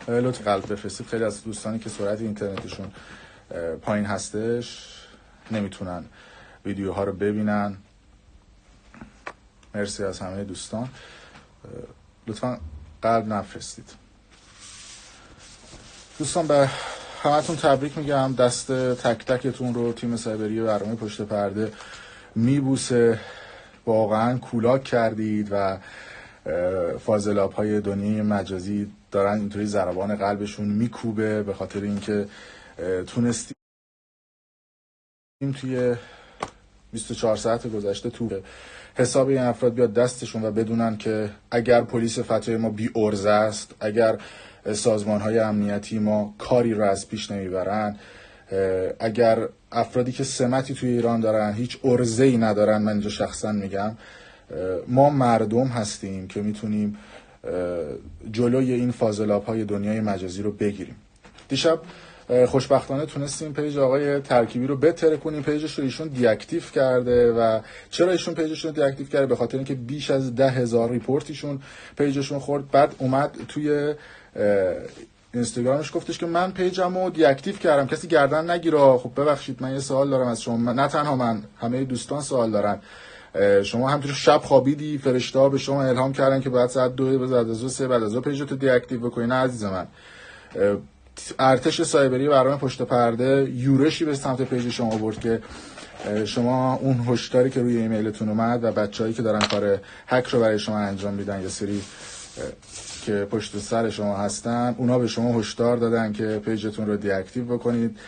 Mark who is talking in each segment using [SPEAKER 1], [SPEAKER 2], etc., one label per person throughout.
[SPEAKER 1] لطف قلب بفرستید. خیلی از دوستانی که سرعت اینترنتشون پایین هستش نمیتونن ویدیوها رو ببینن. مرسی از همه دوستان. لطفا قلب نفرستید. دوستان به همتون تبریک میگم. دست تک تکتون رو تیم سایبری برنامه پشت پرده میبوسه. واقعا کولاک کردید و فاضلاب های دنیای مجازی دارن اینطوری ضربان قلبشون میکوبه به خاطر اینکه تونستیم توی 24 ساعت گذشته تو حساب این افراد بیاد دستشون و بدونن که اگر پلیس فتوی ما بی ارزه است، اگر سازمان های امنیتی ما کاری رو از پیش نمیبرن، اگر افرادی که سمتی توی ایران دارن هیچ ارزه‌ای ندارن، من اینجا شخصا میگم ما مردم هستیم که میتونیم جلوی این فاضلاب های دنیای مجازی رو بگیریم. دیشب خوشبختانه تونستیم پیج آقای ترکیبی رو بتره کنیم. پیجش رو ایشون دیاکتیو کرده. و چرا ایشون پیجش رو دیاکتیو کرده؟ به خاطر اینکه بیش از 10,000 ریپورتیشون پیجشون خورد. بعد اومد توی اینستاگرامش گفتش که من پیجمو دیاکتیو کردم، کسی گردن نگیره. خب ببخشید، من یه سوال دارم از شما. نه تنها من، همه دوستان سوال دارن. شما همینطور شب خوابیدی، فرشته‌ها به شما الهام کردن که بعد ساعت 2 بعد از 3 بعد از پیجتو دیاکتیو بکنی؟ نه عزیز من. ارتش سایبری برنامه پشت پرده یورشی به سمت پیج شما آورد که شما اون هشداری که روی ایمیلتون اومد و بچه‌هایی که دارن کار هک رو برای شما انجام میدن، یه سری که پشت سر شما هستن، اونا به شما هشدار دادن که پیجتون رو دیاکتیو بکنید.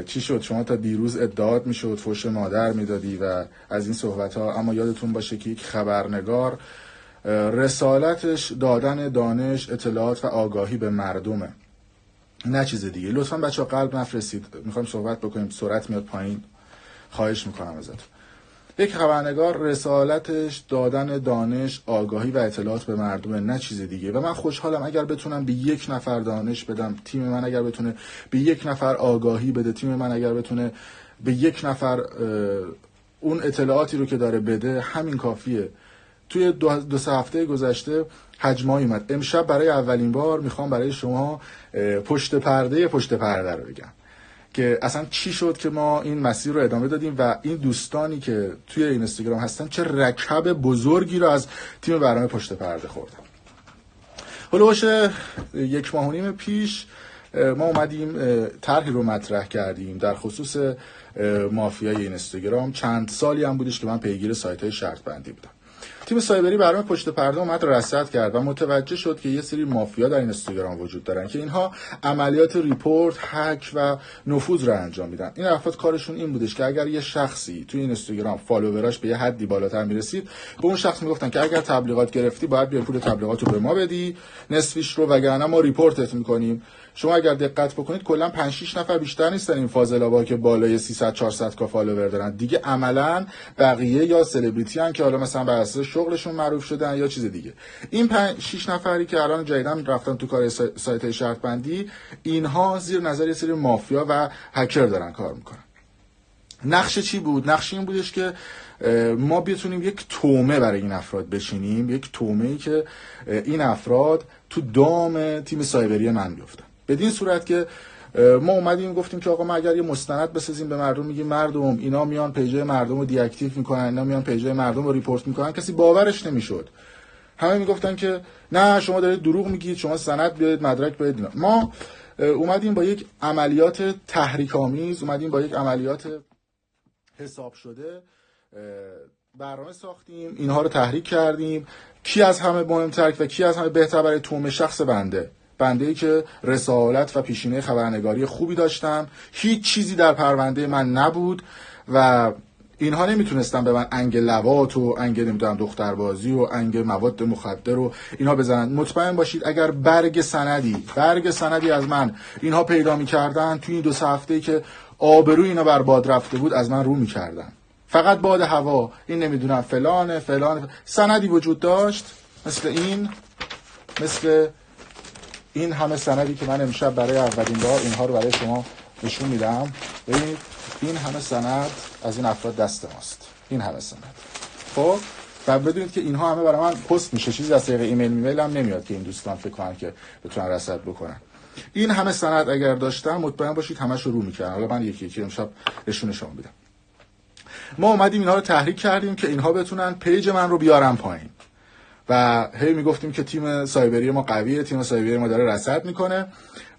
[SPEAKER 1] چی شد؟ شما تا دیروز ادعات میشد فحش مادر میدادی و از این صحبت ها. اما یادتون باشه که یک خبرنگار رسالتش دادن دانش، اطلاعات و آگاهی به مردمه، نه چیز دیگه. لطفاً بچه‌ها قلب نفرستید، میخوایم صحبت بکنیم، سرعت میاد پایین، خواهش میکنم ازتون. یک خبرنگار رسالتش دادن دانش، آگاهی و اطلاعات به مردم، نه چیز دیگه. و من خوشحالم اگر بتونم به یک نفر دانش بدم، تیم من اگر بتونه به یک نفر آگاهی بده، تیم من اگر بتونه به یک نفر اون اطلاعاتی رو که داره بده، همین کافیه. توی 2-3 هفته گذشته حجمایی اومد. امشب برای اولین بار میخوام برای شما پشت پرده رو بگم که اصلا چی شد که ما این مسیر رو ادامه دادیم و این دوستانی که توی اینستاگرام هستن چه رکب بزرگی رو از تیم برنامه پشت پرده خوردن. هلوش 1.5 ماه پیش ما اومدیم طرحی رو مطرح کردیم در خصوص مافیای اینستاگرام. چند سالی هم بودش که من پیگیر سایت‌های شرط بندی بودم. تیم سایبری برنامه پشت پرده اومد رصد کرد و متوجه شد که یه سری مافیا در اینستاگرام وجود دارن که اینها عملیات ریپورت، هک و نفوذ رو انجام میدن. این افراد کارشون این بودش که اگر یه شخصی توی اینستاگرام فالووراش به یه حدی بالاتر میرسید، به اون شخص میگفتن که اگر تبلیغات گرفتی باید بیا پول تبلیغات رو به ما بدی، نصفش رو، وگرنه ما ریپورتت میکنیم. شما اگر دقت بکنید کلا 5-6 نفر بیشتر نیستن این فاضلابا که بالای 300-400 کا فالوور دارن دیگه. عملاً بقیه یا سلبریتی ان که حالا مثلا بر اساس شغلشون معروف شدن یا چیز دیگه. این 5-6 نفری که الان جدیداً رفتن تو کار سایت شرط بندی، اینها زیر نظر یه سری مافیا و هکر دارن کار میکنن. نقشه چی بود؟ نقشه این بودش که ما بتونیم یک تومه برای این افراد بچینیم، یک تومه‌ای که این افراد تو دام تیم سایبری من بیفتن. بدین صورت که ما اومدیم گفتیم که آقا ما اگر یه مستند بسازیم به مردم، میگیم مردم اینا میان پیجای مردم رو دیاکتیو میکنن، اینا میان پیجای مردم رو ریپورت میکنن، کسی باورش نمیشد. همه میگفتن که نه شما دارید دروغ میگید، شما سند بیارید، مدرک بیارید. اینا. ما اومدیم با یک عملیات تحریک‌آمیز، اومدیم با یک عملیات حساب شده برنامه ساختیم، اینها رو تحریک کردیم. کی از همه مهمتر و کی از همه بهتر برای تومه؟ شخص بنده‌ای که رسالت و پیشینه خبرنگاری خوبی داشتم. هیچ چیزی در پرونده من نبود و اینها نمیتونستن به من انگ لواط و انگ نمیدونم دختربازی و انگ مواد مخدر و اینها بزنن. مطمئن باشید اگر برگ سندی از من اینها پیدا میکردن، توی این 2 هفته‌ای که آبروی اینا بر باد رفته بود از من رو میکردن. فقط باد هوا، این نمیدونم فلان سندی وجود داشت مثل این همه سندی که من امشب برای اولین بار اینها رو برای شما نشون میدم. ببینید این همه سند از این افراد دست ماست، این همه سند. خب و بدونید که اینها همه برای من پست میشه، چیزی از طریق ایمیل هم نمیاد که این دوستان فکر کنن که بتونن رصد بکنن. این همه سند اگر داشتم مطمئن باشید همش رو میکردن. حالا من یکی یکی امشب نشون شما میدم. ما اومدیم اینها رو تحریک کردیم که اینها بتونن پیج من رو بیارن پایین و هی میگفتیم که تیم سایبری ما قویه، تیم سایبری ما داره رصد میکنه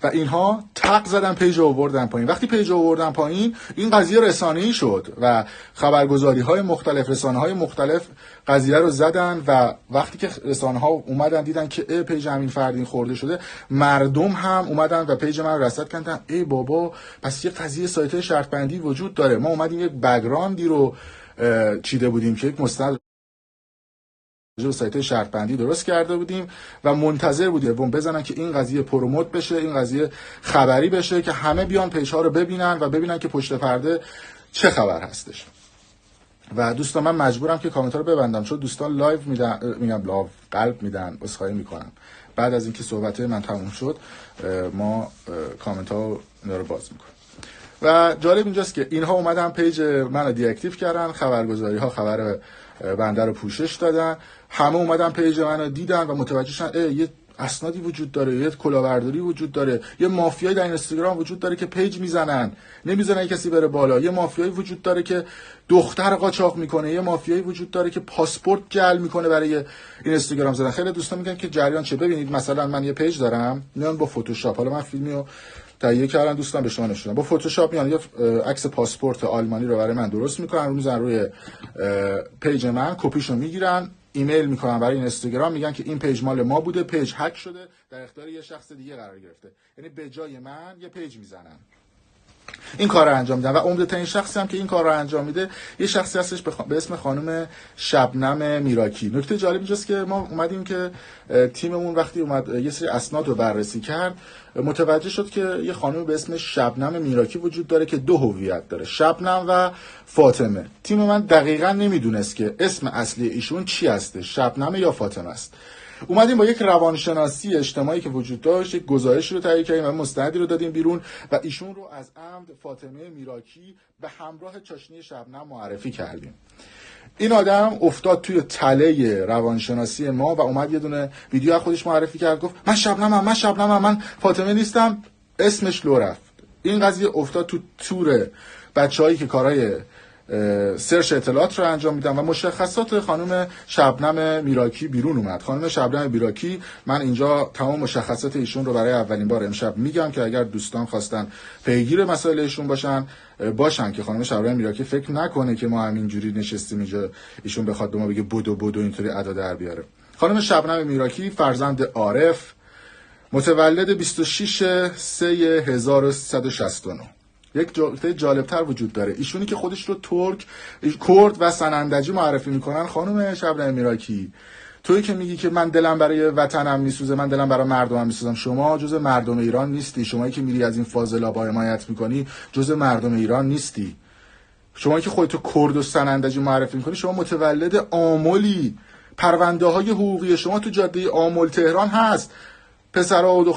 [SPEAKER 1] و اینها تق زدن پیج رو آوردن پایین. وقتی پیج رو آوردن پایین این قضیه رسانه‌ای شد و خبرگزاری‌های مختلف، رسانه‌های مختلف قضیه رو زدن و وقتی که رسانه‌ها اومدن دیدن که پیج همین فردین خورده شده، مردم هم اومدن و پیج من رو رصد کردن. ای بابا، پس یه قضیه سایت شرط بندی وجود داره. ما اومدیم یک بک‌گراندی رو چیده بودیم که یک مستند جو سایت شرط بندی درست کرده بودیم و منتظر بودیم بزنن که این قضیه پروموت بشه، این قضیه خبری بشه که همه بیان پیج ها رو ببینن و ببینن که پشت پرده چه خبر هستش. و دوستان من مجبورم که کامنت رو ببندم چون دوستان لایو میدن، میگم لایو قلب میدن، عذرخواهی میکنم. بعد از اینکه صحبت من تموم شد ما کامنت ها رو باز میکنیم. و جالب اینجاست که اینها اومدن پیج منو دی اکتیو کردن، خبرگزاری ها خبر بنده رو پوشش دادن، همه اومدن پیج منو دیدن و متوجه شدن یه اسنادی وجود داره، یه کلاهبرداری وجود داره، یه مافیایی در اینستاگرام وجود داره که پیج میزنن، نمیذارن کسی بره بالا، یه مافیایی وجود داره که دختر قاچاق میکنه، یه مافیایی وجود داره که پاسپورت جعل میکنه برای اینستاگرام زدن. خیلی دوستان میگن که جریان چه؟ ببینید مثلا من یه پیج دارم، میان با فتوشاپ، حالا من فیلمیو تهیه کردن دوستان به شما نشونم، با فتوشاپ میان یه عکس پاسپورت آلمانی رو برای من درست میکنن، رو میذارن روی پیج من، کپیشو میگیرن، ایمیل میکنن برای اینستاگرام، میگن که این پیج مال ما بوده، پیج هک شده، در اختیار یه شخص دیگه قرار گرفته. یعنی به جای من یه پیج میزنن، این کار رو انجام میدن. و عمده‌ترین شخصی هم که این کار رو انجام میده یه شخصی هستش به اسم خانم شبنم میراکی. نکته جالب اینجاست که ما اومدیم که تیممون وقتی اومد یه سری اسناد رو بررسی کرد متوجه شد که یه خانم به اسم شبنم میراکی وجود داره که دو هویت داره، شبنم و فاطمه. تیم من دقیقاً نمیدونست که اسم اصلی ایشون چی هسته، شبنم یا فاطمه است. اومدیم با یک روانشناسی اجتماعی که وجود داشت یک گزارش رو تهیه کردیم و مستندی رو دادیم بیرون و ایشون رو از عمد فاطمه میراکی به همراه چاشنی شبنم معرفی کردیم. این آدم افتاد توی تله روانشناسی ما و اومد یه دونه ویدیو از خودش معرفی کرد، گفت من شبنمم، من فاطمه نیستم، اسمش لو رفت. این قضیه افتاد تو تور بچه‌هایی که کارهای سرچ اطلاعات رو انجام میدن و مشخصات خانم شبنم میراکی بیرون اومد. خانم شبنم میراکی، من اینجا تمام مشخصات ایشون رو برای اولین بار امشب میگم که اگر دوستان خواستن پیگیر مسائل ایشون باشن که خانم شبنم میراکی فکر نکنه که ما همینجوری نشستیم اینجا ایشون بخواد به ما بگه بدو اینطوری ادا در بیاره. خانم شبنم میراکی فرزند عارف، متولد 26/3/1369. یک نکته جالبتر وجود داره، ایشونی که خودش رو ترک، کرد و سنندجی معرفی میکنن. خانم شبنم میراکی، تویی که میگی که من دلم برای وطنم میسوزه، من دلم برای مردمم میسوزم، شما جز مردم ایران نیستی. شمایی که میری از این فاضلابا حمایت میکنی جز مردم ایران نیستی. شمایی که خودتو کرد و سنندجی معرفی میکنی شما متولد آملی. پرونده های حقوقی شما تو جاده آمل تهران هست. پسرها و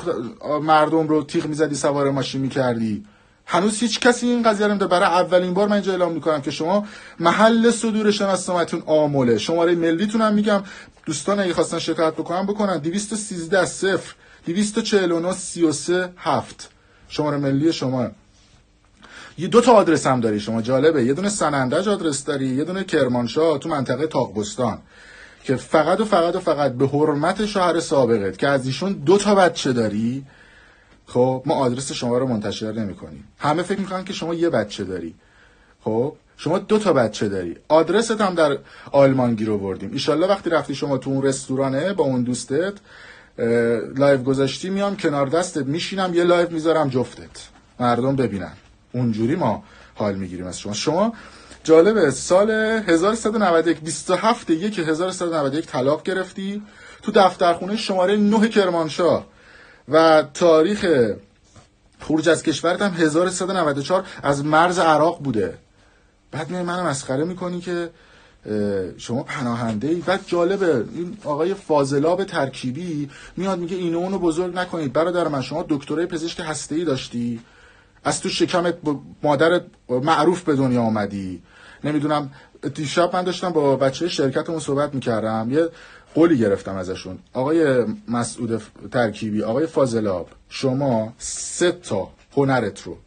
[SPEAKER 1] مردم رو تیغ میزدی، سوار ماشین میکردی. هنوز هیچ کسی این قضیه رو برای اولین بار من اینجا اعلام میکنم که شما محل صدور شناسنامه‌تون آمله. شماره ملیتون هم میگم دوستان اگه خواستن شکایت بکنن 213 249 33 7 شماره ملی شما. یه دو تا آدرس هم داری شما، جالبه، یه دونه سنندج آدرس داری، یه دونه کرمانشاه تو منطقه تاقبستان که فقط به حرمت شوهر سابقت که از ایشون 2 تا بچه داری. خب ما آدرس شما رو منتشر نمی‌کنیم. همه فکر می‌کنن که شما یه بچه داری. خب شما 2 تا بچه داری. آدرست هم در آلمان گیر آوردیم. ان شاءالله وقتی رفتی شما تو اون رستورانه با اون دوستت لایو گذاشتی، میام کنار دستت میشینم یه لایو میذارم جفتت مردم ببینن. اونجوری ما حال میگیریم از شما. شما جالبه سال 1191 27/1/1191 طلاق گرفتی، تو دفترخونه شماره 9 کرمانشاه و تاریخ خروج از کشورت هم 1394 از مرز عراق بوده. بعد منو مسخره میکنی که شما پناهنده ای. بعد جالبه این آقای فاضلاب ترکیبی میاد میگه اینو اونو بزرگ نکنید. برادر من شما دکترای پزشک هسته‌ای داشتی، از تو شکمت مادرت معروف به دنیا آمدی، نمیدونم دیشب من داشتم با بچه شرکتمون صحبت میکردم، یه قولی گرفتم ازشون. آقای مسعود ترکیبی، آقای فاضلاب، شما 3 تا هنرت رو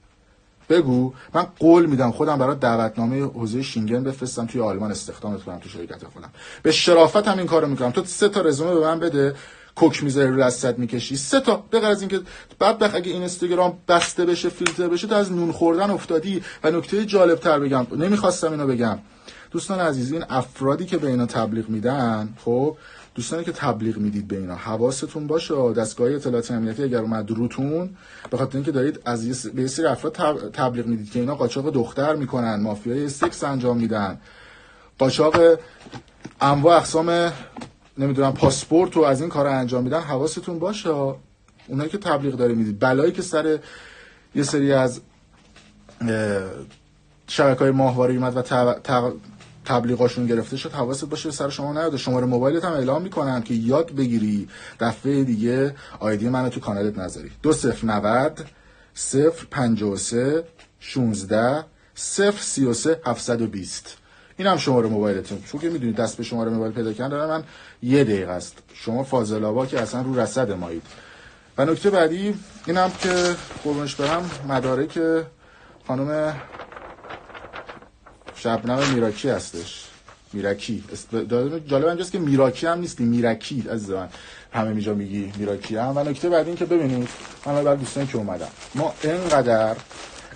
[SPEAKER 1] بگو، من قول میدم خودم برای دعوتنامه حوزه شینگن بفرستم توی آلمان استخدامت کنم تو شرکت خودم. به شرافت هم این کارو میکنم. تو 3 تا رزومه به من بده، کوک میذاری رو لثت میکشی 3 تا، به غیر از اینکه بعد اگه اینستاگرام بسته بشه، فیلتر بشه، تو از نون خوردن افتادی. و نکته جالب تر بگم، نمیخواستم اینو بگم، دوستان عزیز، این افرادی که به اینا تبلیغ میدن، خب دوستانی که تبلیغ میدید به اینا حواستون باشه. دستگاه اطلاعات امنیتی اگر اومد روتون، به خاطر اینکه دارید از به سری افراد تبلیغ میدید که اینا قاچاق دختر میکنن، مافیای سکس انجام میدن، قاچاق انواع اقسام نمیدونم پاسپورت و از این کارا انجام میدن، حواستون باشه. اونایی که تبلیغ داره میدید، بلایی که سر یه سری از شبکه‌های ماهواره اومد و تبلیغاشون گرفته شد، حواست باشه سر شما نیاد. شماره موبایلت هم اعلام میکنن که یاد بگیری دفعه دیگه آیدی منو تو کانالت نذاری. 2090 053 16 033 720. این هم شماره موبایلتون. چون که میدونید دست به شماره موبایل پیدا کردن من 1 دقیقه است. شما فاضلابا که اصلا رو رصد مایید. و نکته بعدی اینم که قربونش برم، مدارک خانم شبنم میراکی هستش. میراکی جالب اینجاست که میراکی هم نیستی، میراکی از من همه میجا میگی میراکی هم. و نکته بعدی این که ببینید، من برای دوستانی که اومدم، ما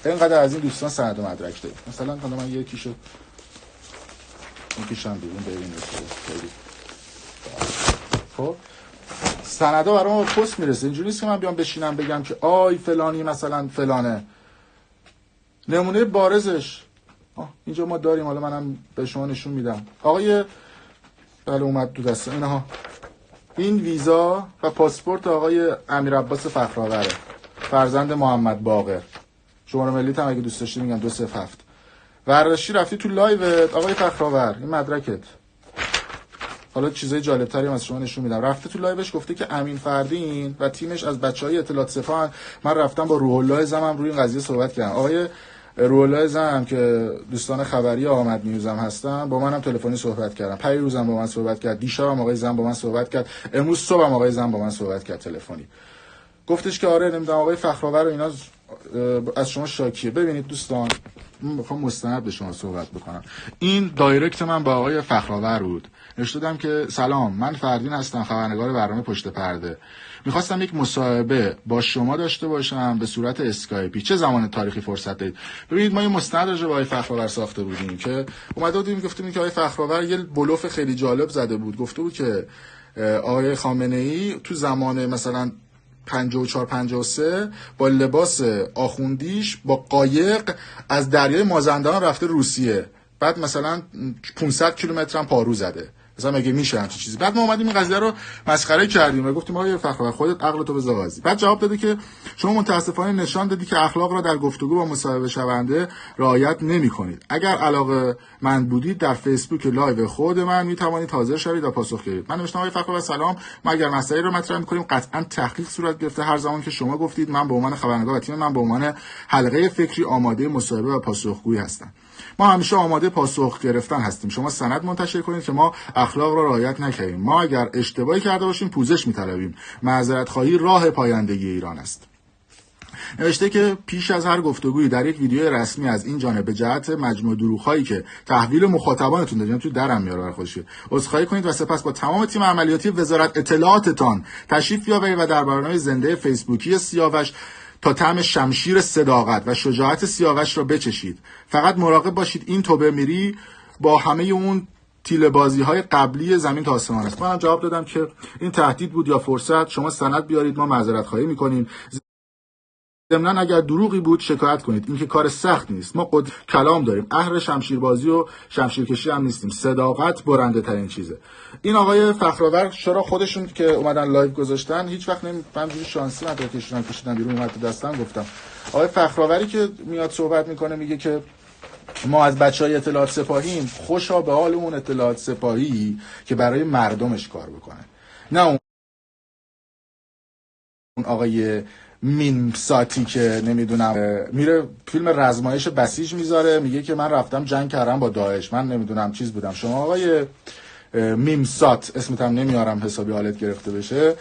[SPEAKER 1] اینقدر از این دوستان سند و مدرک داریم. مثلا من یکیشو میکشم بیرون ببینید. خب سندا برای ما پست میرسه، اینجوری نیست که من بیام بشینم بگم که آی فلانی مثلا فلانه. نمونه بارزش اینجا ما داریم، حالا منم به شما نشون میدم. آقای بله اومد تو دست اینها، این ویزا و پاسپورت آقای امیر عباس فخرآوره، فرزند محمد باقر. شماره ملیت هم اگه دوست داشتی میگم 207. ورزشی رفتی تو لایو آقای فخرآور، این مدرکت. حالا چیزای جالب‌تری هم از شما نشون میدم. رفته تو لایوش گفته که امین فردین و تیمش از بچهای اطلاعات سپاه، من رفتم با روح الله زمم روی این قضیه صحبت کردم. آقای روح الله زم که دوستان خبری آمد نیوزم هستن، با منم تلفنی صحبت کردم. پیروزم با من صحبت کرد، دیشبم آقای زم با من صحبت کرد، امروز صبحم آقای زم با من صحبت کرد تلفنی. گفتش که آره نمیدونم آقای فخرآور و اینا از شما شاکیه. ببینید دوستان، من میخوام مستند به شما صحبت بکنم. این دایرکت من با آقای فخرآور بود. نوشتم که سلام، من فردین هستم، خبرنگار برنامه پشت پرده. میخواستم یک مصاحبه با شما داشته باشم به صورت اسکایپی. چه زمان تاریخی فرصت دارید؟ ببینید ما یه مستند راجع به آقای فخرآور ساخته بودیم که اومده بودیم گفتیم که آقای فخرآور یه بلوف خیلی جالب زده بود. گفته بود که آقای خامنه‌ای تو زمان مثلا 54 53 با لباس آخوندیش با قایق از دریای مازندران رفته روسیه، بعد مثلا 500 کیلومتر هم پارو زده. مثلا مگه میشه همچین چیزی؟ بعد ما اومدیم این قضیه رو مسخره کردیم و گفتیم آقای فخرآور خودت عقلتو بذار بازی. بعد جواب داده که شما متاسفانه نشان دادی که اخلاق را در گفتگو با مصاحبه شونده رعایت نمی‌کنید. اگر علاقه من بودید در فیسبوک لایو خود من میتوانید حاضر شوید و پاسخ بدید. من نوشتم آقای فخرآور سلام، ما اگر مسئله رو مطرح می‌کنیم قطعاً تحقیق صورت گرفته. هر زمان که شما گفتید من به عنوان خبرنگار و تیم من به عنوان حلقه فکری آماده مصاحبه و پاسخگویی هستم. ما همیشه آماده پاسخ گرفتن هستیم. شما سند منتشر کنید که ما اخلاق را رعایت نکردیم. ما اگر اشتباهی کرده باشیم پوزش می‌طلبیم. معذرت خواهی راه پایندگی ایران است. نوشته که پیش از هر گفتگویی در یک ویدیو رسمی از این جانب به جهت مجموع دروغ‌هایی که تحویل مخاطبانتون دادین تو درم میاره برای خودش، عذرخواهی کنید و سپس با تمام تیم عملیاتی وزارت اطلاعاتتان تشریف بیاورید و در برنامه زنده فیسبوکی سیاوش تا طعم شمشیر صداقت و شجاعت سیاوش را بچشید. فقط مراقب باشید این توبه میری با همه اون تیله بازی های قبلی زمین تا آسمان است. منم جواب دادم که این تهدید بود یا فرصت، شما سند بیارید ما معذرت خواهی میکنیم. ضمناً اگر دروغی بود شکایت کنید، این که کار سخت نیست. ما کلام داریم، اهل شمشیربازی و شمشیرکشی هم نیستیم. صداقت برنده ترین چیزه. این آقای فخرآور چرا خودشون که اومدن لایو گذاشتن هیچ وقت نمی‌فهمم شانسی مدرکشون کشیدن بیرون اومد تو دستم. گفتم آقای فخرآوری که میاد صحبت میکنه میگه که ما از بچهای اطلاعات سپاهیم، خوشا به حال اون اطلاعات سپاهی که برای مردمش کار بکنه، نه آقای میمساتی که نمیدونم میره فیلم رزمایش بسیج میذاره، میگه که من رفتم جنگ کردم با داعش، من نمیدونم چیز بودم. شما آقای میمسات، اسمت هم نمیارم حسابی حالت گرفته بشه،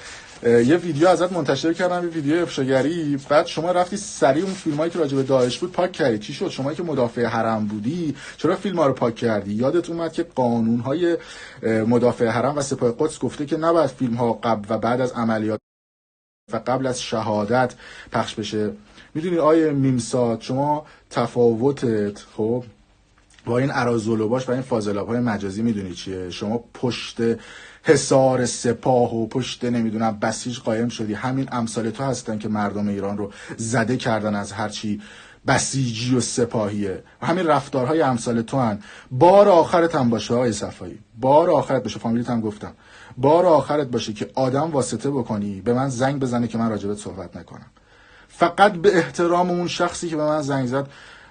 [SPEAKER 1] یه ویدیو ازت منتشر کردم، یه ویدیو افشاگری، بعد شما رفتی سریع اون فیلمایی که راجع به داعش بود پاک کردی. چی شد؟ شما که مدافع حرم بودی چرا فیلم‌ها رو پاک کردی؟ یادت اومد که قانون‌های مدافع حرم و سپاه قدس گفته که نباید فیلم‌ها قبل و بعد از عملیات و قبل از شهادت پخش بشه. میدونی آیه میمسات، شما تفاوتت خب با این اراذلوباش و این فاضلاب‌های مجازی میدونی چیه؟ شما پشت حصار سپاه و پشت نمیدونم بسیج قایم شدی. همین امثال تو هستن که مردم ایران رو زده کردن از هرچی بسیجی و سپاهیه. و همین رفتارهای امثال تو هن. بار آخرت هم باشه آقای صفایی، بار آخرت باشه، فامیلیت هم گفتم، بار آخرت باشه که آدم واسطه بکنی به من زنگ بزنه که من راجبت صحبت نکنم، فقط به احترام اون شخصی که به من زنگ زد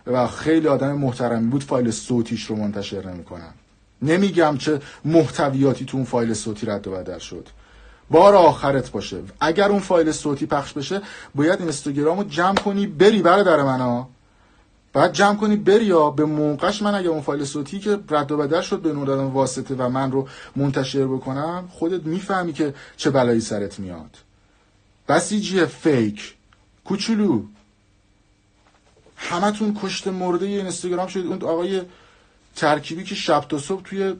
[SPEAKER 1] و خیلی آدم محترمی بود فایل صوتیش رو منتشر نمی‌کنم. نمیگم چه محتویاتی تو اون فایل صوتی رد و بدل شد. بار آخرت باشه. اگر اون فایل صوتی پخش بشه باید اینستاگرامو جمع کنی بری برادر منها. باید جمع کنی بری، یا به موقعش من اگه اون فایل صوتی که رد و بدل شد به نور واسطه و من رو منتشر بکنم، خودت میفهمی که چه بلایی سرت میاد. بسیجی فیک کوچولو، همتون کشته مرده اینستاگرام شدید. اون آقای ترکیبی که شب تا صبح توی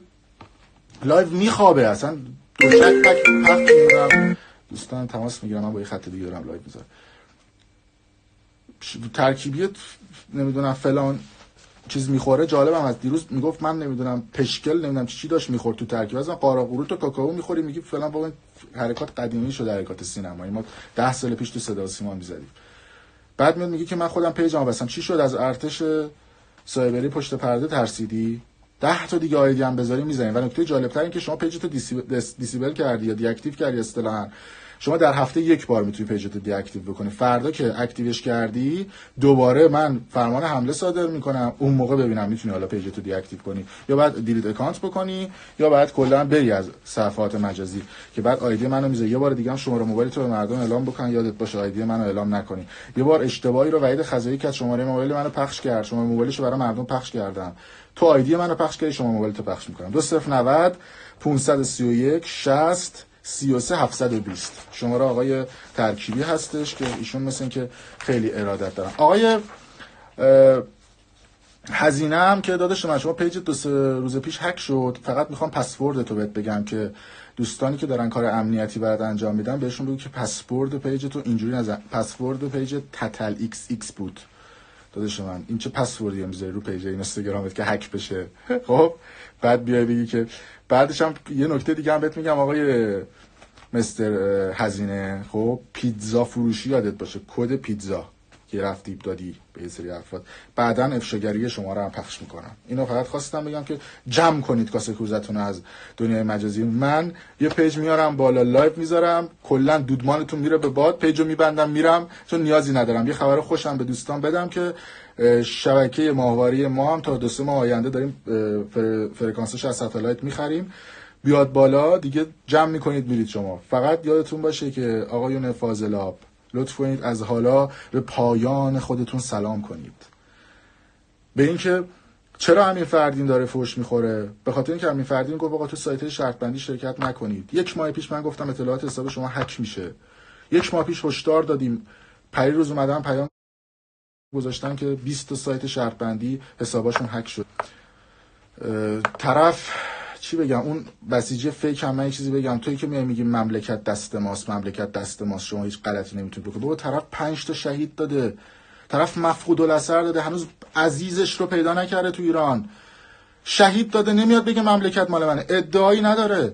[SPEAKER 1] لایو میخوابه، اصلا دوشک پک میدونم. دوستان تماس میگیرم، من با یه خط دیگه دارم لایو میذارم. ترکیبی نمیدونم فلان چیز میخوره. جالبم از دیروز میگفت من نمیدونم پشکل نمیدونم چی داشت میخورد تو ترکیب، از من قاراقوروت و کاکائو میخوری، میگی فلان. با این حرکات قدیمی شده، حرکات سینمایی ما 10 سال پیش تو صدا و سیما میزدیم. بعد میاد میگه که من خودم پیجمو بستم. چی شد؟ از ارتش سایبری پشت پرده ترسیدی؟ 10 تا دیگه آیدی هم بذاری میزنی. و نکته جالب‌تر این که شما پیجتو دیسیبل کردی یا دی اکتیو کردی. اصطلاحاً شما در هفته یک بار میتونی پیجتو دی اکتیو بکنی. فردا که اکتیوش کردی دوباره من فرمان حمله صادر میکنم، اون موقع ببینم میتونی حالا پیجتو دی اکتیو کنی یا بعد دیلیت اکانت بکنی یا بعد کلا بری از صفحات مجازی که بعد آیدی منو میذاری. یه بار دیگه هم شماره موبایل تو به مردم اعلام بکن، یادت باشه آیدی منو اعلام نکنی. یه بار اشتباهی رو وحید خزایی که شماره موبایل منو پخش کرد، شماره موبایلشو برای مردم پخش کردم، تو آیدی منو پخش کردی، شما موبایل تو پخش میکنم. 2090 531 60 33 720 شماره آقای ترکیبی هستش که ایشون مثل این که خیلی ارادت دارن. آقای هزینه هم که داداش من، شما پیج 2 روز پیش هک شد. فقط میخوام پسورد تو بهت بگم که دوستانی که دارن کار امنیتی برات انجام میدن بهشون بگو که پسورد پیج تو اینجوری نزن. پسورد پیج تتل ایکس ایکس بود داداش من. این چه پسوردی میذاری رو پیج اینستاگرامت که هک بشه؟ خب بعد بیای بگی که بعدش هم یه نکته دیگه هم بهت میگم آقای مستر هزینه. خب پیتزا فروشی یادت باشه، کد پیتزا که رفتی دادی به یه سری افراد، بعداً افشاگری شما رو هم پخش میکنم. اینو فقط خواستم بگم که جمع کنید کاسه کوزتون از دنیای مجازی. من یه پیج میارم بالا، لایو میذارم، کلا دودمانتون میره به باد، پیجو میبندم میرم، چون نیازی ندارم. یه خبر خوشم به دوستان بدم که شبکه ماهواره ما هم تا 2-3 ماه آینده داریم فرکانسش از ستلایت میخریم، بیاد بالا دیگه جمع میکنید میرید. شما فقط یادتون باشه که آقایون فاضلاب لطف کنید از حالا به پایان خودتون سلام کنید. به اینکه چرا امین فردین داره فوش میخوره؟ به خاطر اینکه امین فردین گفت آقا تو سایت شرط بندی شرکت نکنید. 1 ماه پیش من گفتم اطلاعات حساب شما هک میشه. 1 ماه پیش هشدار دادیم. پری روز اومدن پیام گذاشتن که 20 تا سایت شرط بندی حساباشون هک شد. طرف چی بگم، اون بسیجی فیک هم من یه چیزی بگم، تویی که میگی مملکت دست ماست، مملکت دست ماست، شما هیچ غلطی نمیتونید بکنید. بابا طرف 5 تا شهید داده، طرف مفقود الاثر داده، هنوز عزیزش رو پیدا نکرده تو ایران، شهید داده، نمیاد بگه مملکت مال منه، ادعایی نداره.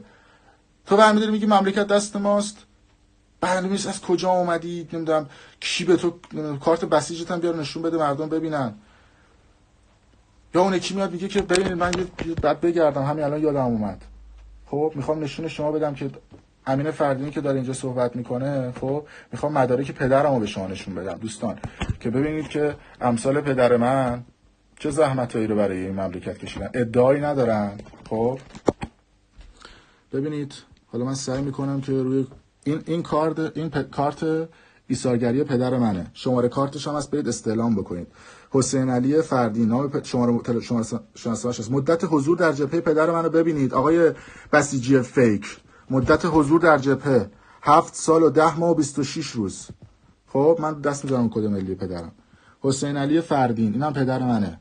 [SPEAKER 1] تو برمی‌داری میگی مملکت دست ماست؟ برنامه‌ریز از کجا اومدی؟ نمیدونم کی به تو کارت بسیجت هم بیار نشون بده مردم ببینن. یا اون یکی میاد میگه که ببینید من یه بعد بگردم همین الان یادم اومد. خب میخوام نشون شما بدم که امین فردینی که داره اینجا صحبت میکنه، خب میخوام مدارک پدرمو به شما نشون بدم دوستان، که ببینید که امثال پدر من چه زحمتایی رو برای این مملکت کشیدن، ادعایی ندارن. خب ببینید حالا من سعی میکنم که روی این کارت ایثارگری پدر منه. شماره کارتش هم هست، برید استعلام بکنید. حسین علی فردین، نام شماره شناسنامه‌اش هست. مدت حضور در جبهه پدر منو ببینید آقای بسیجی فیک. مدت حضور در جبهه 7 سال و 10 ماه و 26 روز. خب من دست میذارم کد ملی پدرم. حسین علی فردین، اینم پدر منه.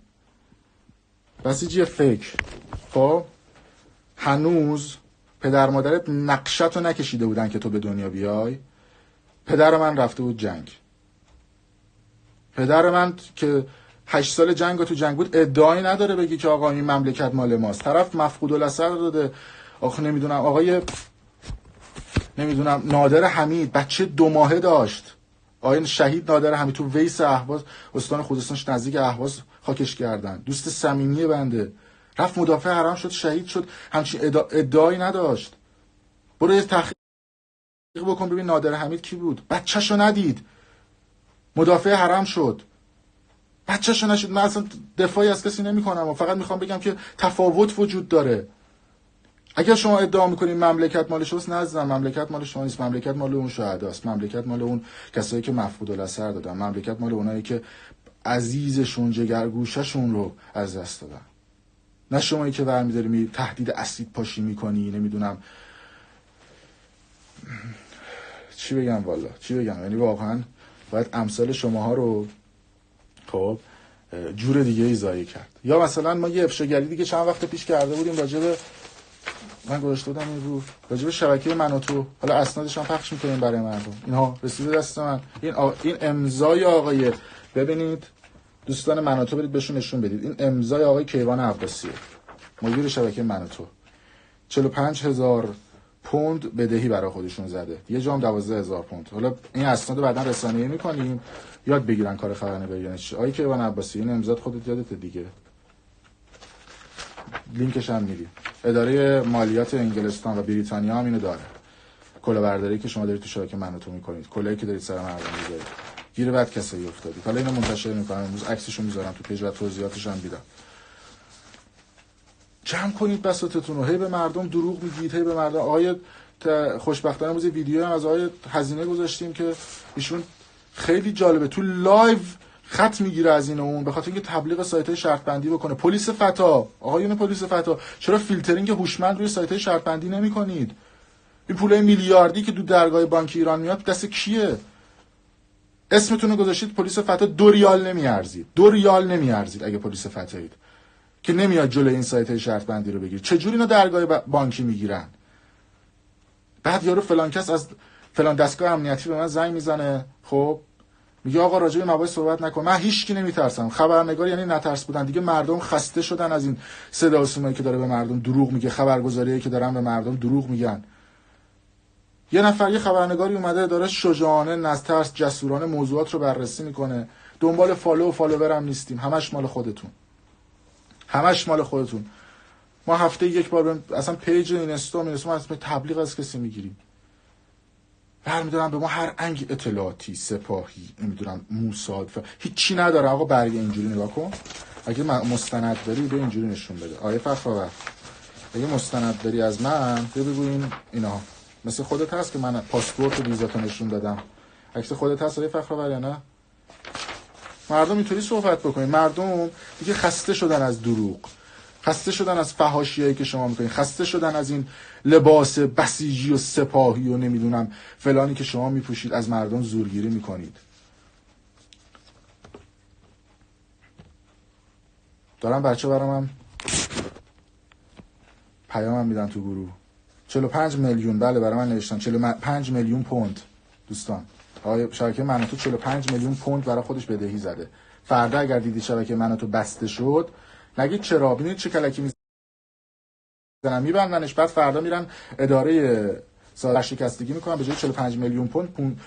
[SPEAKER 1] بسیجی فیک. خب هنوز پدر مادرت نقشه‌تو نکشیده بودن که تو به دنیا بیای. پدر من رفته بود جنگ. پدر من که 8 سال جنگ تو جنگ بود ادعایی نداره بگی که آقا این مملکت مال ماست. طرف مفقود الاثر داده. آخه نمیدونم آقای نادر حمید بچه 2 ماهه داشت. آقای شهید نادر حمید تو ویس اهواز، استان خوزستانش نزدیک اهواز خاکش کردن. دوست صمیمی بنده. رفت مدافع حرم شد، شهید شد. همچین ادعایی نداشت. برو یه تحقیق بکن ببین نادر حمید کی بود. بچه‌شو ندید. مدافع حرم شد. بچه‌شو نشد. من اصلا دفاعی از کسی نمی‌کنم و فقط میخوام بگم که تفاوت وجود داره. اگر شما ادعا می‌کنید مملکت مال شماست، نه عزیزم، مملکت مال شما نیست. مملکت مال اون شهداست. مملکت مال اون کسایی که مفقود الاثر دادن. مملکت مال اونایی که عزیزشون، جگرگوشه‌شون رو از دست دادن. نه شمایی که برمی‌داری تهدید اسید پاشی می‌کنی، نمیدونم چی بگم والا، چی بگم. یعنی واقعا باید امثال شماها رو خب جور دیگه ای ضایع کرد. یا مثلا ما یه افشاگری دیگه چند وقت پیش کرده بودیم راجب، من گذاشته بودم این رو، راجب شبکه من و تو، حالا اسنادش هم پخش می‌کنیم برای مردم. اینها رسیده دست من. این امضای آقای، ببینید دوستان من و تو، برید بهشون نشون بدید. این امضای آقای کیوان عباسیه، مدیر شبکه من و تو. 45,000 پوند بدهی برای خودشون زده. یه جام 12,000 پوند. حالا این اسناد بعدا رسانه‌ای می‌کنیم، یاد بگیرن کار خبرنگاری یعنی چی. آقای کیوان عباسی، این امضات خودت یادت دیگه. لینکش هم میدی. اداره مالیات انگلستان و بریتانیا هم اینو داره. کلاهبرداری که شما دارید تو شبکه من و تو می‌کنید، کلاهی که دارید سر مردم می‌ذارید. گیر بعد کسایی افتادید. حالا اینو منتشر می‌کنم، امروز عکسشو می‌ذارم تو پیج و توضیحاتش هم میدم. جمع کنید بساطتون رو. هی به مردم دروغ میگید، هی به مردم. آقای خوشبختانه امروز ویدیو هم از آقای هزینه گذاشتیم که ایشون خیلی جالبه، تو لایو خط میگیره از این و اون، به خاطر اینکه تبلیغ سایت‌های شرط بندی بکنه. پلیس فتا، آقایون پلیس فتا، چرا فیلترینگ هوشمند روی سایت‌های شرط بندی نمی‌کنید؟ این پولای میلیاردی که تو درگاه بانک ایران میاد دست کیه؟ اسمتون رو گذاشتید پلیس فتا، 2 ریال نمیارزید. 2 ریال نمیارزید اگه پلیس فتایید که نمیاد جلوی این سایت‌های شرط بندی رو بگیر. چه جوری اینا درگاه بانکی میگیرن؟ بعد یارو فلان کس از فلان دستگاه امنیتی به من زنگ میزنه، خب میگه آقا راجع به مباحث صحبت نکن. من هیچکی نمیترسم. خبرنگار یعنی نترس بودن دیگه. مردم خسته شدن از این صدا و سیمایی که داره به مردم دروغ میگه، خبرگزاریایی که دارن به مردم دروغ میگن. یه نفر، یه خبرنگاری اومده داره شجاعانه، نترس، جسورانه موضوعات رو بررسی میکنه. دنبال فالو و فالوور هم نیستیم. همش مال خودتون. همش مال خودتون. ما هفته یک بار اصلا پیج اینستا میرسیم، ما اصلا تبلیغ از کسی میگیریم. برمیدارم به ما هر انگ اطلاعاتی، سپاهی، نمیدونم موساد، هیچی نداره. آقا برگ اینجوری نگاه کن. اگه مستند داری به اینجوری نشون بده. آیه فخرآور، اگه مستند داری از من بگو اینا مثل خودت هست که من پاسپورت و ویزاتو نشون دادم. عکس خودت هست آیه فخرآور یا نه؟ مردم اینطوری صحبت بکنید. مردم دیگه خسته شدن از دروغ، خسته شدن از فحاشیایی که شما میکنید، خسته شدن از این لباس بسیجی و سپاهی و نمیدونم فلانی که شما میپوشید، از مردم زورگیری میکنید. دارم بچه برام پیامم میدن تو گروه. 45 میلیون، بله برای من نوشتن 45 میلیون پوند. دوستان آقای شبکه من و تو 45 میلیون پوند برای خودش بدهی زده. فردا اگر دیدی شبکه من و تو بسته شد، نگید چرا، ببینید چه کلکی میزنن، میبندنش، بعد فردا میرن اداره شکستگی میکنن، به جای 45 میلیون پوند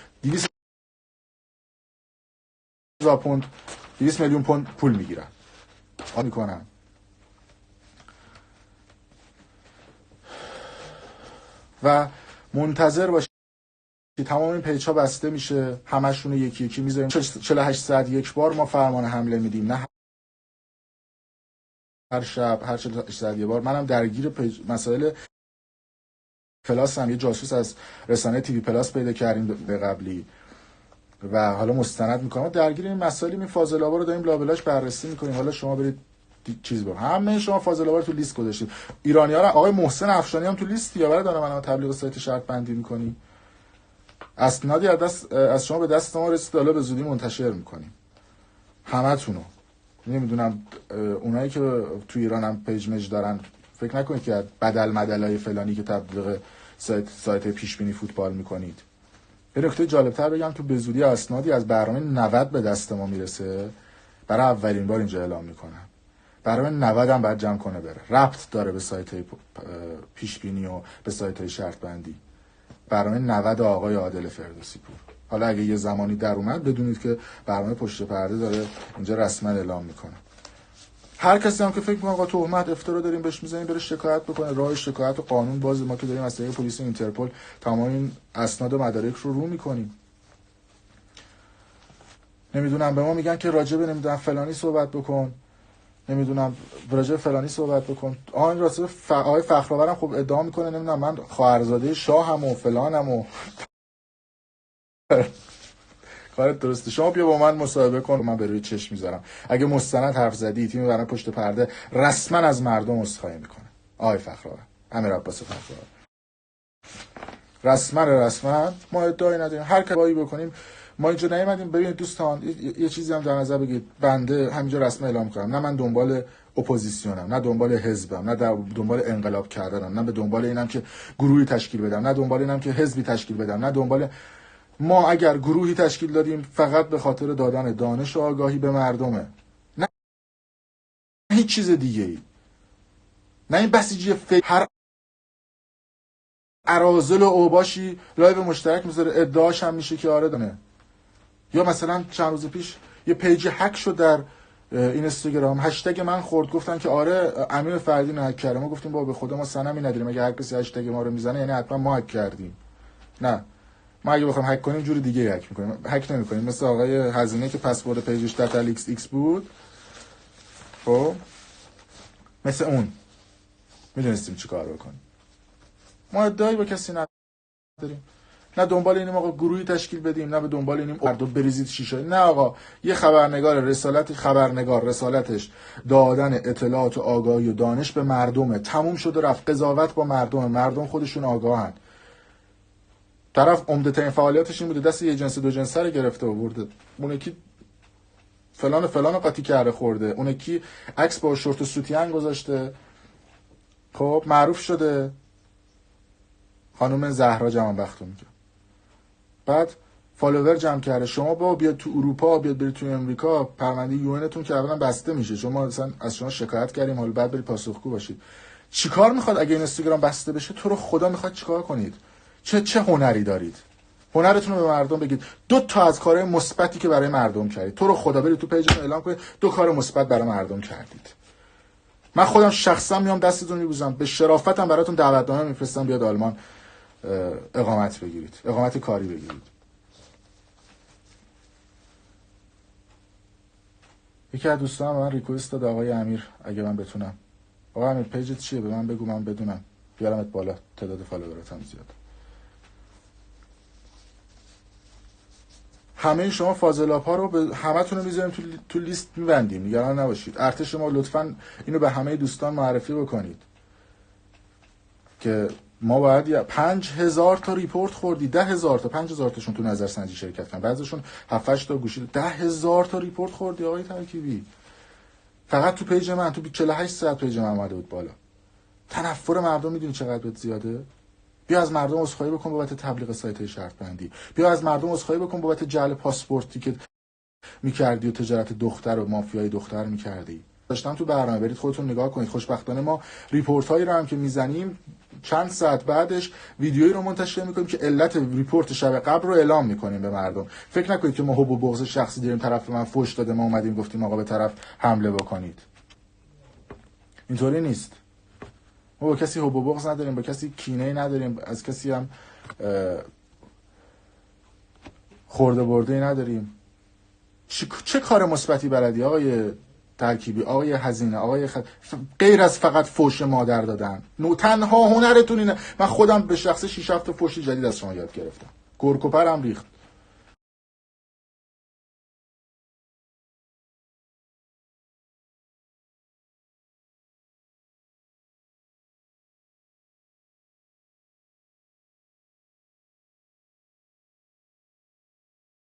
[SPEAKER 1] 200 میلیون پوند پول میگیرن. میکنن. و منتظر باشید تمام این پیج ها بسته میشه، همشون رو یکی یکی میذاریم. 48 ساعت یک بار ما فرمان حمله میدیم، نه هر شب، هر 48 ساعت یک بار. منم درگیر مسائل پلاس هم یه جاسوس از رسانه تیوی پلاس پیدا کردیم به قبلی و حالا مستند میکنم درگیر این مسائل. این فاضل آبا رو داریم لابلاش بررسی میکنیم. حالا شما برید چیز برو همه شما فاضل آبا رو تو لیست گذاشتید. ایرانی‌ها رو آقای محسن افشانی هم تو لیست یا برای دارم تبلیغ سایت شرط بندی میکنی. اسنادی از شما به دست ما رسید، حالا به زودی منتشر میکنیم همتونو. نمیدونم اونایی که تو ایران هم پیج مج دارن فکر نکنید که بدل مدلای فلانی که تبلیغ سایت پیش بینی فوتبال میکنید. یه نکته جالبتر بگم، تو به زودی اسنادی از برنامه 90 به دست ما میرسه، برای اولین بار اینجا اعلام میکنن. برنامه 90 هم باید جمع کنه بره، ربط داره به سایت پیش بینی و به سایت شرط بندی. برنامه 90 آقای عادل فردوسی پور. حالا اگه یه زمانی در اومد بدونید که برنامه پشت پرده داره اینجا رسما اعلام میکنه. هر کسی هم که فکر می‌کنه آقا تهمت افترا داریم بهش میزنیم، بره شکایت بکنه. راه شکایت و قانون باز، ما که داریم از طریق پلیس اینترپل تمام این اسناد و مدارک رو میکنیم. نمیدونم به ما میگن که راجب نمیدونم فلانی صحبت بکن، نمیدونم راجب فلانی صحبت بکن. این راسته آقای فخرآورم خب ادعا میکنه نمیدونم من خواهرزاده شاهم و فلانم و کارت درسته. شما بیا با من مصاحبه کن، من به روی چشم میذارم. اگه مستند حرف زدی تیم برای پشت پرده رسما از مردم عذرخواهی میکنه. آقای فخرآور، امیر عباس فخرآور، رسما ما ادعایی نداریم. هر کاری بکنیم ما اینجا نیومدیم. ببینید دوستان، یه چیزی هم در نظر بگیرید. بنده همینجا رسما اعلام میکنم، نه من دنبال اپوزیسیونم، نه دنبال حزبم، نه دنبال انقلاب کردنم، نه به دنبال اینم که گروهی تشکیل بدم، نه دنبال اینم که حزبی تشکیل بدم، نه دنبال. ما اگر گروهی تشکیل دادیم فقط به خاطر دادن دانش و آگاهی به مردمه، نه هیچ چیز دیگه ای. نه این بسیجی هر اراذل و اوباشی لایو مشترک میذاره ادعاش هم میشه که آره دونه. یا مثلا چند روز پیش یه پیج هک شد در اینستاگرام، هشتگ من خورد، گفتن که آره امیر فردین هک کرده. ما گفتیم بابا به خدا ما صنمی نداریم، اگه هر کسی هشتگ ما رو میزنه یعنی حتما ما هک کردیم. نه، ما اگه بخوام هک کنیم جور دیگه هک میکنیم، هک نمیکنیم. مثل آقای هزینه که پسورد پیجش دتل ایکس ایکس بود، خب مثل اون میدونستیم چیکار بکنیم. ما ادعایی با کسی نداریم، نه دنبال اینیم آقا گروهی تشکیل بدیم، نه به دنبال اینیم مردم بریزید شیشه. نه آقا، یه خبرنگار رسالتش دادن اطلاعات و آگاهی و دانش به مردمه. تموم شده رفت. قضاوت با مردم خودشون آگاهن. طرف عمده ترین فعالیتش این بوده دست یه جنس دو جنسه رو گرفته و برده. اون یکی فلان قاطی کرده خورده، اون یکی عکس با شورت و سوتین گذاشته، خب معروف شده. خانم زهرا جمانبختو میگه، بعد فالوور جمع کرده. شما با بیاد تو اروپا، بیاد برید تو امریکا، پرونده یوئنتون که اولا بسته میشه. شما مثلا از شما شکایت کردیم، حالا بعد برید پاسخگو باشید. چیکار میخواد اگه اینستاگرام بسته بشه؟ تو رو خدا میخواد چیکار کنید؟ چه هنری دارید؟ هنرتون رو به مردم بگید. 2 تا از کارهای مثبتی که برای مردم کردید، تو رو خدا برید تو پیجتون اعلام کنید 2 کار مثبت برای مردم کردید. من خودم شخصا میام دستتون میبوسم، به شرافتم براتون دعوتنامه میفرستم بیاد آلمان اقامت بگیرید، اقامت کاری بگیرید. یکی از دوستان من ریکوست داد آقای امیر اگه من بتونم، آقا امیر پیجت چیه به من بگو من بدونم بیارمت بالا، تعداد فالوورات هم زیاد. همه شما فاضلاب ها رو به همتون رو میذاریم تو لیست میبندیم، نگران نباشید. ارتش ما لطفاً اینو به همه دوستان معرفی بکنید که ما باید 5000 تا ریپورت خوردی، 10000 تا 5000 تاشون تو نظرسنجی شرکت کردن، بعضیشون 7-8 تا گوشی. 10000 تا ریپورت خوردی آقای ترکیبی. فقط تو پیج من تو 48 ساعت پیج من اومده بود بالا. تنفر مردم میدونی چقدر بود زیاده؟ بیا از مردم عذرخواهی بکن بابت تبلیغ سایت شرط بندی. بیا از مردم عذرخواهی بکن بابت جعل پاسپورتی که می‌کردی و تجارت دختر و مافیای دختر می‌کردی. داشتم تو برنامه، برید خودتون نگاه کنید. خوشبختانه ما ریپورتایی رو هم که میزنیم چند ساعت بعدش ویدیویی رو منتشر میکنیم که علت ریپورت شب قبل رو اعلام میکنیم به مردم. فکر نکنید که ما حب و بغض شخصی داریم، طرف من فوش داده ما اومدیم گفتیم آقا به طرف حمله بکنید. اینطوری نیست. ما با کسی حب و بغض نداریم، با کسی کینه‌ای نداریم، از کسی هم خورده برده‌ای نداریم. چه کار مثبتی بلدی آقای ترکیبی، آقای هزینه، غیر از فقط فوش مادر دادن. تنها هنرتون اینه. من خودم به شخص 6 7 فوش جدید از شما یاد گرفتم. گرکوپرم ریخت.